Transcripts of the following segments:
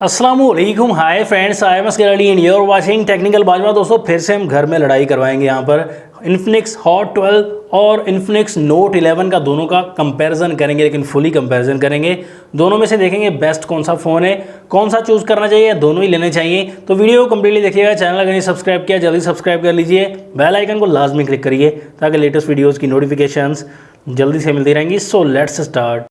अस्सलामुअलैकुम, hi friends, I am SKD and you are watching technical Bajwa. दोस्तों फिर से हम घर में लड़ाई करवाएंगे यहाँ पर इन्फिनिक्स हॉट 12 और इन्फिनिक्स नोट 11 का दोनों का कंपैरिजन करेंगे, लेकिन फुली कंपैरिजन करेंगे। दोनों में से देखेंगे बेस्ट कौन सा फ़ोन है, कौन सा चूज़ करना चाहिए, दोनों ही लेने चाहिए। तो वीडियो को कंप्लीटली देखिएगा। चैनल अगर नहीं सब्सक्राइब किया जल्दी सब्सक्राइब कर लीजिए, बेल आइकन को लाजमी क्लिक करिए ताकि लेटेस्ट वीडियोज़ की नोटिफिकेशंस जल्दी से मिलती रहेंगी। So let's start.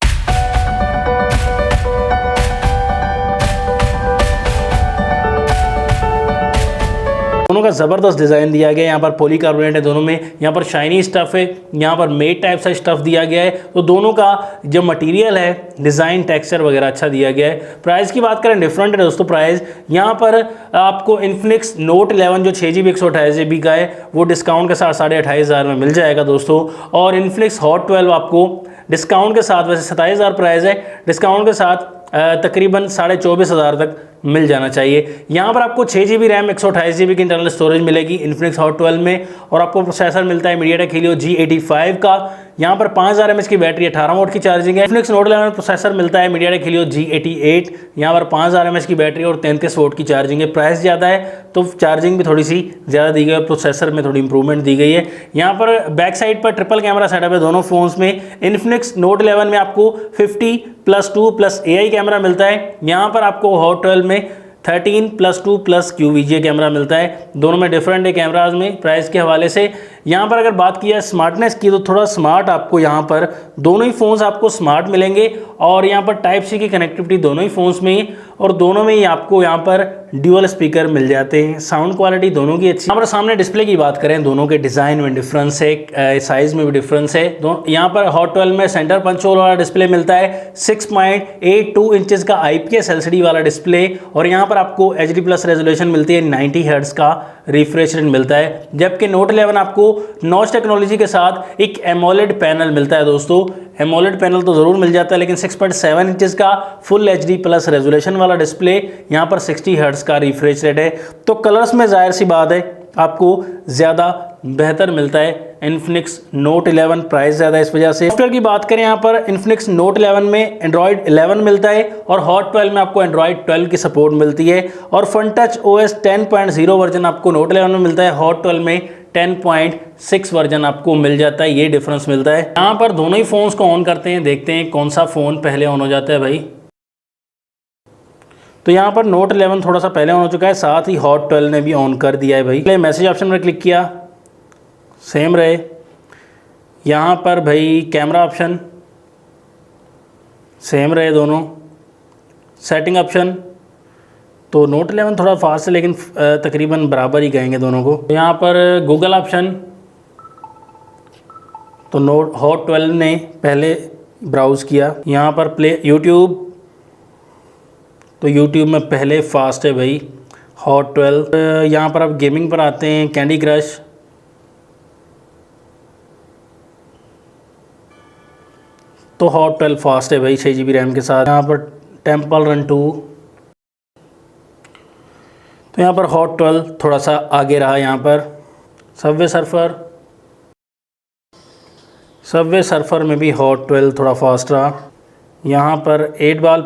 दोनों का ज़बरदस्त डिज़ाइन दिया गया है। यहाँ पर पॉलीकार्बोनेट है दोनों में, यहाँ पर शाइनी स्टफ़ है, यहाँ पर मेट टाइप सा स्टफ़ दिया गया है। तो दोनों का जो मटेरियल है, डिज़ाइन, टेक्सचर वगैरह अच्छा दिया गया है। प्राइस की बात करें डिफरेंट है दोस्तों प्राइस। यहाँ पर आपको इन्फिनिक्स नोट 11 जो 6GB 128GB का है वो डिस्काउंट के साथ 28,500 में मिल जाएगा दोस्तों। और इन्फिनिक्स हॉट 12 आपको डिस्काउंट के साथ, वैसे 27,000 प्राइस है, डिस्काउंट के साथ तकरीबन 24,500 तक मिल जाना चाहिए। यहाँ पर आपको 6GB रैम 128GB की इंटरनल स्टोरेज मिलेगी इन्फिनिक्स हॉट 12 में, और आपको प्रोसेसर मिलता है मीडियाटेक हीलियो G85 का। यहाँ पर 5000 mAh की बैटरी, 18 वाट की चार्जिंग है। इन्फिनिक्स नोट 11 प्रोसेसर मिलता है मीडियाटेक हीलियो G88, यहाँ पर 5000 mAh की बैटरी और 33 वाट की चार्जिंग है। प्राइस ज़्यादा है तो चार्जिंग भी थोड़ी सी ज़्यादा दी गई है, प्रोसेसर में थोड़ी इंप्रूवमेंट दी गई है। यहाँ पर बैक साइड पर ट्रिपल कैमरा सेटअप है दोनों फोन्स में। इन्फिनिक्स नोट 11 में आपको 50+2+ AI कैमरा मिलता है, यहाँ पर आपको हॉट 12 में 13+2+ QVGA कैमरा मिलता है। दोनों में डिफरेंट है कैमराज में प्राइस के हवाले से। यहाँ पर अगर बात की जाए स्मार्टनेस की तो थोड़ा स्मार्ट आपको यहाँ पर दोनों ही फ़ोन्स आपको स्मार्ट मिलेंगे, और यहाँ पर टाइप सी की कनेक्टिविटी दोनों ही फ़ोन्स में ही, और दोनों में ही आपको यहाँ पर ड्यूअल स्पीकर मिल जाते हैं। साउंड क्वालिटी दोनों की अच्छी। यहाँ पर सामने डिस्प्ले की बात करें, दोनों के डिज़ाइन में डिफरेंस है, साइज़ में भी डिफरेंस है। यहाँ पर हॉट 12 में सेंटर पंच होल वाला डिस्प्ले मिलता है, 6.82 इंचज़ का IPS LCD वाला डिस्प्ले, और यहाँ पर आपको HD+ रेजोल्यूशन मिलती है, 90 हर्ट्ज़ का रिफ्रेश रेट मिलता है। जबकि नोट 11 आपको नॉच टेक्नोलॉजी के साथ एक एमोलेड पैनल मिलता है दोस्तों। एमोलेड पैनल तो ज़रूर मिल जाता है, लेकिन 6.7 इंचज़ का फुल HD+ रेजोल्यूशन वाला डिस्प्ले, यहाँ पर 60 हर्ट्ज़ का रिफ्रेश रेट है। तो कलर्स में जाहिर सी बात है आपको ज़्यादा बेहतर मिलता है इन्फिनिक्स नोट 11, प्राइस ज़्यादा है इस वजह से। सॉफ्टवेयर की बात करें, यहाँ पर इन्फिनिक्स नोट 11 में एंड्रॉयड 11 मिलता है, और हॉट 12 में आपको एंड्रॉयड 12 की सपोर्ट मिलती है। और FunTouch OS 10.0 वर्जन आपको नोट 11 में मिलता है, हॉट 12 में 10.6 वर्जन आपको मिल जाता है। ये डिफरेंस मिलता है। यहाँ पर दोनों ही फ़ोन्स को ऑन करते हैं, देखते हैं कौन सा फ़ोन पहले ऑन हो जाता है भाई। तो यहाँ पर नोट 11 थोड़ा सा पहले ऑन हो चुका है, साथ ही हॉट 12 ने भी ऑन कर दिया है भाई। पहले मैसेज ऑप्शन पर क्लिक किया, सेम रहे। यहाँ पर भाई कैमरा ऑप्शन सेम रहे दोनों। सेटिंग ऑप्शन तो नोट 11 थोड़ा फास्ट है, लेकिन तकरीबन बराबर ही कहेंगे दोनों को। यहाँ पर गूगल ऑप्शन तो हॉट 12 ने पहले ब्राउज़ किया। यहाँ पर प्ले यूट्यूब तो यूट्यूब में पहले फास्ट है भाई हॉट 12। यहाँ पर अब गेमिंग पर आते हैं, कैंडी क्रश तो हॉट 12 फास्ट है भाई 6GB रैम के साथ। यहाँ पर टेम्पल रन 2 तो यहाँ पर हॉट 12 थोड़ा सा आगे रहा। यहाँ पर सबवे सर्फर में भी हॉट 12 थोड़ा फास्ट रहा। यहाँ पर 8 बॉल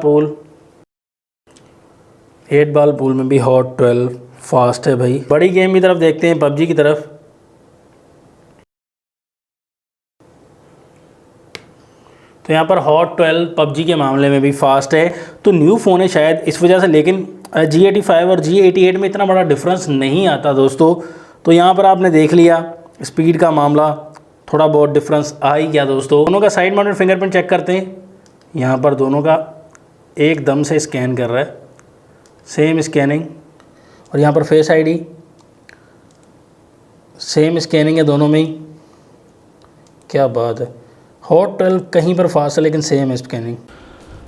पूल में भी हॉट 12 फास्ट है भाई। बड़ी गेम की तरफ देखते हैं, पबजी की तरफ। तो यहाँ पर हॉट 12 पबजी के मामले में भी फास्ट है। तो न्यू फ़ोन है शायद इस वजह से, लेकिन G85 और G88 में इतना बड़ा डिफरेंस नहीं आता दोस्तों। तो यहाँ पर आपने देख लिया स्पीड का मामला, थोड़ा बहुत डिफरेंस आ ही गया दोस्तों। दोनों का साइड माउंटेड फिंगरप्रिंट चेक करते हैं। यहाँ पर दोनों का एकदम से स्कैन कर रहा है, सेम स्कैनिंग। और यहाँ पर फेस ID सेम स्कैनिंग है दोनों में ही। क्या बात है, हॉट 12 कहीं पर फास्ट है लेकिन सेम है स्कैनिंग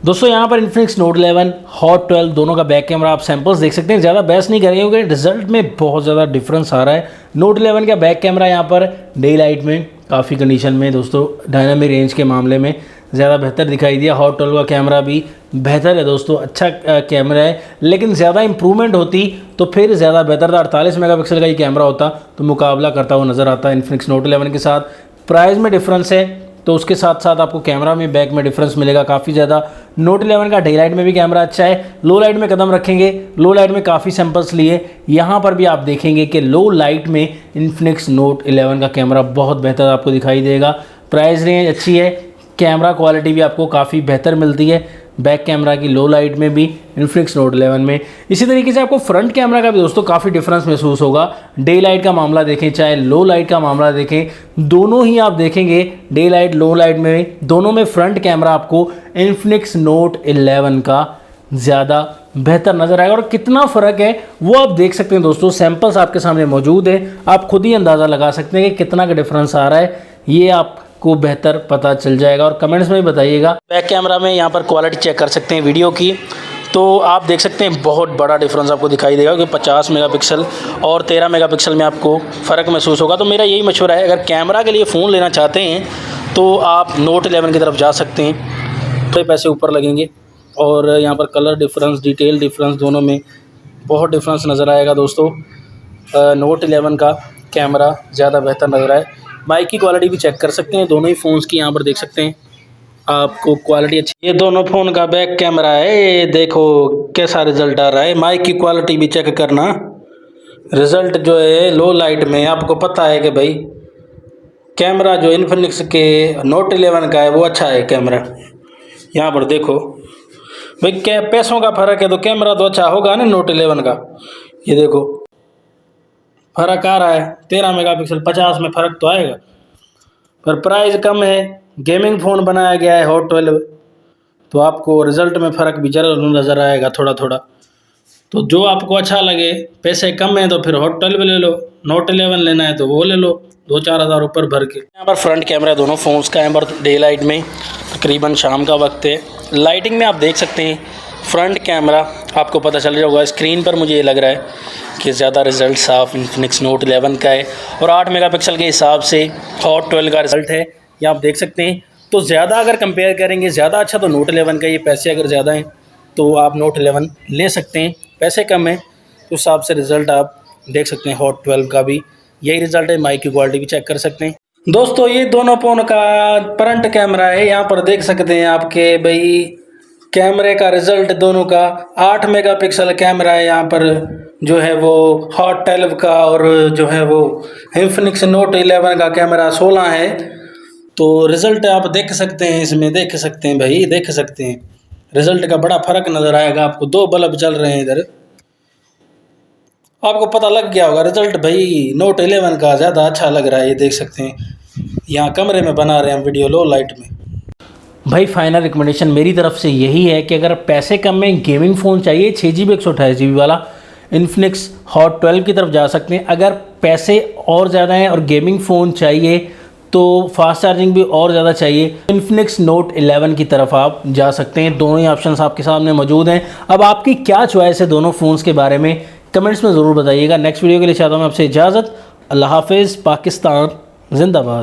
दोस्तों। यहाँ पर इन्फिनिक्स नोट 11 हॉट 12 दोनों का बैक कैमरा आप सैम्पल्स देख सकते हैं। ज़्यादा बहस नहीं करेंगे क्योंकि रिजल्ट में बहुत ज़्यादा डिफरेंस आ रहा है। नोट 11 का बैक कैमरा यहाँ पर डे लाइट में काफ़ी कंडीशन में दोस्तों, डायनामिक रेंज के मामले में ज़्यादा बेहतर दिखाई दिया। हॉट 12 का कैमरा भी बेहतर है दोस्तों, अच्छा कैमरा है, लेकिन ज़्यादा इंप्रूवमेंट होती तो फिर ज़्यादा बेहतर था। 48 मेगापिक्सल का ये कैमरा होता तो मुकाबला करता हुआ नज़र आता है इन्फिनिक्स नोट 11 के साथ। प्राइस में डिफरेंस है तो उसके साथ साथ आपको कैमरा में बैक में डिफरेंस मिलेगा काफ़ी ज़्यादा। नोट 11 का डे लाइट में भी कैमरा अच्छा है, लो लाइट में कदम रखेंगे, लो लाइट में काफ़ी सैंपल्स लिए, यहाँ पर भी आप देखेंगे कि लो लाइट में इन्फिनिक्स नोट 11 का कैमरा बहुत बेहतर आपको दिखाई देगा। प्राइस रेंज अच्छी है, कैमरा क्वालिटी भी आपको काफ़ी बेहतर मिलती है बैक कैमरा की लो लाइट में भी इन्फिनिक्स नोट 11 में। इसी तरीके से आपको फ्रंट कैमरा का भी दोस्तों काफ़ी डिफरेंस महसूस होगा। डे लाइट का मामला देखें चाहे लो लाइट का मामला देखें, दोनों ही आप देखेंगे डे लाइट लो लाइट में दोनों में फ्रंट कैमरा आपको इन्फिनिक्स नोट 11 का ज़्यादा बेहतर नज़र आएगा। और कितना फ़र्क है वो आप देख सकते हैं दोस्तों, सैंपल्स आपके सामने मौजूद है, आप खुद ही अंदाज़ा लगा सकते हैं कि कितना का डिफरेंस आ रहा है, ये आपको बेहतर पता चल जाएगा। और कमेंट्स में भी बताइएगा। बैक कैमरा में यहाँ पर क्वालिटी चेक कर सकते हैं वीडियो की, तो आप देख सकते हैं बहुत बड़ा डिफरेंस आपको दिखाई देगा कि 50 मेगापिक्सल और 13 मेगापिक्सल में आपको फ़र्क महसूस होगा। तो मेरा यही मशवरा है, अगर कैमरा के लिए फ़ोन लेना चाहते हैं तो आप नोट 11 की तरफ जा सकते हैं, थोड़े पैसे ऊपर लगेंगे। और यहाँ पर कलर डिफरेंस, डिटेल डिफरेंस दोनों में बहुत डिफरेंस नज़र आएगा दोस्तों। नोट 11 का कैमरा ज़्यादा बेहतर नज़र आए। माइक की क्वालिटी भी चेक कर सकते हैं, दोनों ही फ़ोन्स की यहाँ पर देख सकते हैं आपको क्वालिटी अच्छी। ये दोनों फ़ोन का बैक कैमरा है, ये देखो कैसा रिज़ल्ट आ रहा है। माइक की क्वालिटी भी चेक करना, रिज़ल्ट जो है लो लाइट में आपको पता है कि भाई कैमरा जो इन्फिनिक्स के नोट 11 का है वो अच्छा है कैमरा। यहाँ पर देखो भाई क्या पैसों का फ़र्क है तो कैमरा तो अच्छा होगा ना नोट 11 का। ये देखो फ़र्क आ रहा है, 13 मेगापिक्सल 50 में फ़र्क तो आएगा, पर प्राइस कम है, गेमिंग फ़ोन बनाया गया है हॉट 12, तो आपको रिज़ल्ट में फ़र्क भी जरूर नज़र आएगा थोड़ा थोड़ा। तो जो आपको अच्छा लगे, पैसे कम हैं तो फिर हॉट 12 ले लो, नोट 11 लेना है तो वो ले लो 2-4 हज़ार ऊपर भर के। यहाँ पर फ्रंट कैमरा दोनों फ़ोन्स का यहाँ पर डे लाइट में, तकरीबन शाम का वक्त है, लाइटिंग में आप देख सकते हैं फ्रंट कैमरा आपको पता चल रहा होगा स्क्रीन पर, मुझे ये लग रहा है कि ज़्यादा रिज़ल्ट साफ इन्फिनिक्स नोट 11 का है और 8 मेगापिक्सल के हिसाब से हॉट 12 का रिज़ल्ट है, ये आप देख सकते हैं। तो ज़्यादा अगर कंपेयर करेंगे ज़्यादा अच्छा तो नोट 11 का, ये पैसे अगर ज़्यादा हैं तो आप नोट 11 ले सकते हैं, पैसे कम हैं तो हिसाब से रिज़ल्ट आप देख सकते हैं। हॉट 12 का भी यही रिज़ल्ट है, माइक की क्वालिटी भी चेक कर सकते हैं दोस्तों। ये दोनों फ़ोन का फ्रंट कैमरा है, यहाँ पर देख सकते हैं आपके भाई कैमरे का रिज़ल्ट दोनों का। 8 मेगापिक्सल कैमरा है यहाँ पर जो है वो हॉट 12 का, और जो है वो इन्फिनिक्स नोट 11 का कैमरा 16 है। तो रिज़ल्ट आप देख सकते हैं, इसमें देख सकते हैं भाई, देख सकते हैं रिज़ल्ट का बड़ा फ़र्क नज़र आएगा आपको। 2 बल्ब चल रहे हैं इधर, आपको पता लग गया होगा रिज़ल्ट भाई नोट 11 का ज़्यादा अच्छा लग रहा है। ये देख सकते हैं, यहाँ कमरे में बना रहे हैं वीडियो लो लाइट में। भाई फाइनल रिकमेंडेशन मेरी तरफ से यही है कि अगर पैसे कम में गेमिंग फ़ोन चाहिए 6GB 128GB वाला, इन्फिनिक्स हॉट 12 की तरफ जा सकते हैं। अगर पैसे और ज़्यादा हैं और गेमिंग फ़ोन चाहिए तो फास्ट चार्जिंग भी और ज़्यादा चाहिए, इन्फिनिक्स नोट 11 की तरफ आप जा सकते हैं। दोनों ही ऑप्शंस आपके सामने मौजूद हैं। अब आपकी क्या चॉइस है दोनों फ़ोन्स के बारे में कमेंट्स में ज़रूर बताइएगा। नेक्स्ट वीडियो के लिए चाहता हूँ आपसे इजाज़त। अल्लाह हाफिज़। पाकिस्तान जिंदाबाद।